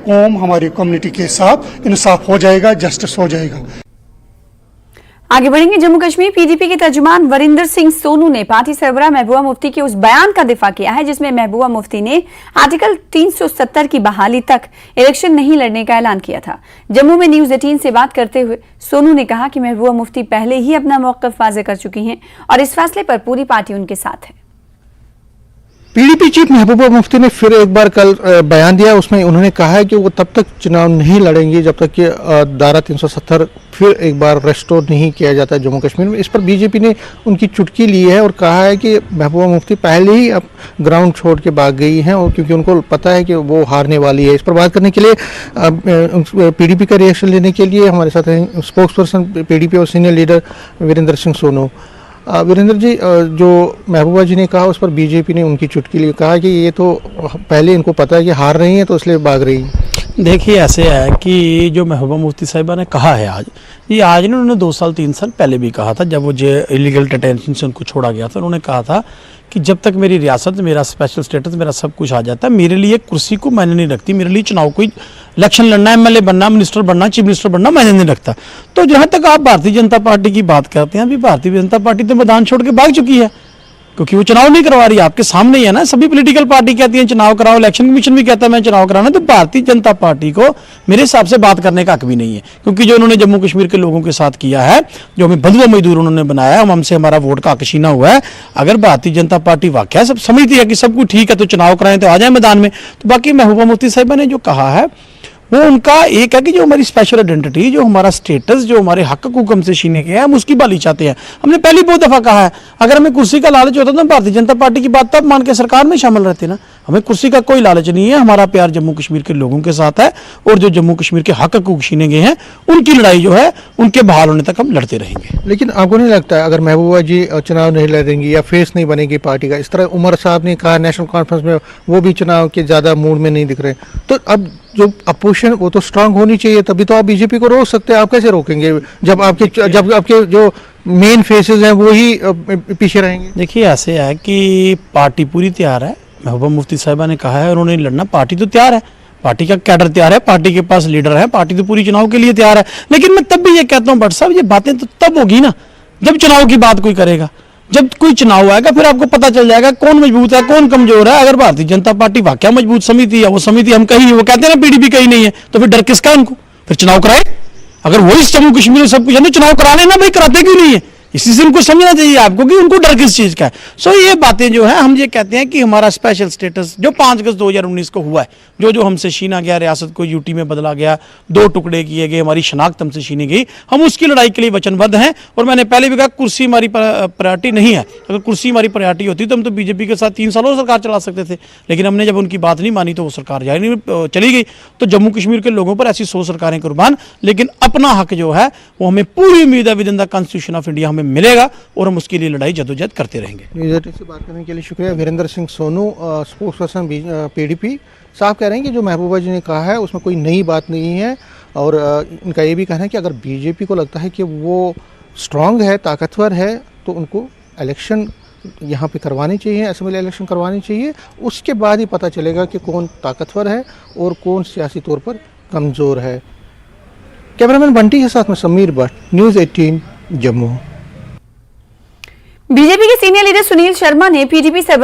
कौम, हमारी कम्युनिटी के साथ इंसाफ हो जाएगा, जस्टिस हो जाएगा। आगे बढ़ेंगे। जम्मू कश्मीर पीडीपी के तर्जुमान वरिंदर सिंह सोनू ने पार्टी सरबराह महबूबा मुफ्ती के उस बयान का दिफा किया है जिसमें महबूबा मुफ्ती ने आर्टिकल 370 की बहाली तक इलेक्शन नहीं लड़ने का ऐलान किया था। जम्मू में न्यूज 18 से बात करते हुए सोनू ने कहा कि महबूबा मुफ्ती पहले ही अपना मौक़िफ़ वाज़ेह कर चुकी हैं और इस फैसले पर पूरी पार्टी उनके साथ है। पीडीपी चीफ महबूबा मुफ्ती ने फिर एक बार कल बयान दिया। उसमें उन्होंने कहा है कि वो तब तक चुनाव नहीं लड़ेंगे जब तक कि धारा 370 फिर एक बार रेस्टोर नहीं किया जाता जम्मू कश्मीर में। इस पर बीजेपी ने उनकी चुटकी ली है और कहा है कि महबूबा मुफ्ती पहले ही अब ग्राउंड छोड़ के भाग गई हैं और क्योंकि उनको पता है कि वो हारने वाली है। इस पर बात करने के लिए पीडीपी का रिएक्शन लेने के लिए हमारे साथ हैं स्पोक्स पर्सन पीडीपी और सीनियर लीडर वीरेंद्र सिंह सोनू। वीरेंद्र जी, जो महबूबा जी ने कहा उस पर बीजेपी ने उनकी चुटकी ली, कहा कि ये तो पहले इनको पता है कि हार रही हैं तो इसलिए भाग रही हैं। देखिए, ऐसे है कि जो महबूबा मुफ्ती साहिबा ने कहा है आज नहीं, उन्होंने 2 साल 3 साल पहले भी कहा था जब वो जो इलीगल डिटेंशन से उनको छोड़ा गया था। उन्होंने कहा था कि जब तक मेरी रियासत, मेरा स्पेशल स्टेटस, मेरा सब कुछ आ जाता है, मेरे लिए कुर्सी को मैंने नहीं रखती, मेरे लिए चुनाव कोई इलेक्शन लड़ना, एमएलए बनना, मिनिस्टर बनना, चीफ मिनिस्टर बनना मैंने नहीं रखता। तो जहाँ तक आप भारतीय जनता पार्टी की बात करते हैं, अभी भारतीय जनता पार्टी तो मैदान छोड़ के भाग चुकी है क्योंकि वो चुनाव नहीं करवा रही। आपके सामने ही है ना, सभी पॉलिटिकल पार्टी कहती है चुनाव कराओ, इलेक्शन कमीशन भी कहता है मैं चुनाव कराना। तो भारतीय जनता पार्टी को मेरे हिसाब से बात करने का हक भी नहीं है क्योंकि जो उन्होंने जम्मू कश्मीर के लोगों के साथ किया है, जो हमें बंधुआ मजदूर उन्होंने बनाया है, हमसे हमारा वोट का आकशीना हुआ है। अगर भारतीय जनता पार्टी वाकई सब समझती है कि सब कुछ ठीक है तो चुनाव कराएं तो आ जाए मैदान में। तो बाकी महबूबा मुफ्ती साहिबा ने जो कहा है वो उनका एक है कि जो हमारी स्पेशल आइडेंटिटी, जो हमारा स्टेटस, जो हमारे हक हुकम से छीने गए हैं, हम उसकी बहाली चाहते हैं। हमने पहले बहुत दफा कहा है अगर हमें कुर्सी का लालच होता तो भारतीय जनता पार्टी की बात तब मान के सरकार में शामिल रहते ना। हमें कुर्सी का कोई लालच नहीं है, हमारा प्यार जम्मू कश्मीर के लोगों के साथ है और जो जम्मू कश्मीर के हक हुकूक छीने गए हैं उनकी लड़ाई जो है उनके बहाल होने तक हम लड़ते रहेंगे। लेकिन आपको नहीं लगता है अगर महबूबा जी चुनाव नहीं लड़ेंगी या फेस नहीं बनेगी पार्टी का, इस तरह उमर साहब ने कहा नेशनल कॉन्फ्रेंस में, वो भी चुनाव के ज्यादा मूड में नहीं दिख रहे, तो अब जो अपोजिशन वो तो स्ट्रांग होनी चाहिए, तभी तो आप बीजेपी को रोक सकते हैं। आप कैसे रोकेंगे जब आपके जो मेन फेसेस हैं वो ही पीछे रहेंगे? देखिए, ऐसे है कि पार्टी पूरी तैयार है। महबूबा मुफ्ती साहिबा ने कहा है उन्होंने लड़ना, पार्टी तो तैयार है, पार्टी का कैडर तैयार है, पार्टी के पास लीडर है, पार्टी तो पूरी चुनाव के लिए तैयार है। लेकिन मैं तब भी ये कहता हूँ भट्ट साहब, ये बातें तो तब होगी ना जब चुनाव की बात कोई करेगा। जब कोई चुनाव आएगा फिर आपको पता चल जाएगा कौन मजबूत है कौन कमजोर है। अगर भारतीय जनता पार्टी वाकई मजबूत समिति है, वो समिति हम कहीं, वो कहते हैं ना पीडीपी कहीं नहीं है, तो फिर डर किसका है उनको? फिर चुनाव कराए। अगर वही जम्मू कश्मीर में सब कुछ है, चुनाव करा लेना भाई, कराते क्यों नहीं है? इसी से उनको समझना चाहिए आपको कि उनको डर किस चीज का है। सो ये बातें जो है, हम ये कहते हैं कि हमारा स्पेशल स्टेटस जो 5 अगस्त 2019 को हुआ है, जो हमसे छीना गया, रियासत को यूटी में बदला गया, 2 टुकड़े किए गए, हमारी शनाख्त हमसे छीनी गई, हम उसकी लड़ाई के लिए वचनबद्ध हैं। और मैंने पहले भी कहा कुर्सी हमारी प्रायोरिटी नहीं है। अगर कुर्सी हमारी प्रायोरिटी होती तो हम तो बीजेपी के साथ 3 सालों सरकार चला सकते थे, लेकिन हमने जब उनकी बात नहीं मानी तो वो सरकार जारी नहीं चली गई। तो जम्मू कश्मीर के लोगों पर ऐसी 100 सरकारें कुर्बान, लेकिन अपना हक जो है वो हमें पूरी उम्मीद है with in the constitution of India हमें मिलेगा और हम उसके लिए लड़ाई जदोजहद करते रहेंगे। न्यूज़ 18 से बात करने के लिए शुक्रिया। वीरेंद्र सिंह सोनू, स्पोक्स पर्सन पीडीपी, साहब कह रहे हैं कि जो महबूबा जी ने कहा है उसमें कोई नई बात नहीं है और इनका ये भी कहना है कि अगर बीजेपी को लगता है कि वो स्ट्रांग है, ताकतवर है, तो उनको इलेक्शन यहाँ पे करवानी चाहिए, असेंबली इलेक्शन करवानी चाहिए। उसके बाद ही पता चलेगा कि कौन ताकतवर है और कौन सियासी तौर पर कमज़ोर है। कैमरामैन बंटी के साथ में समीर भट्ट, न्यूज़ 18 जम्मू। बीजेपी के सीनियर लीडर सुनील शर्मा ने पीडीपी सरबराह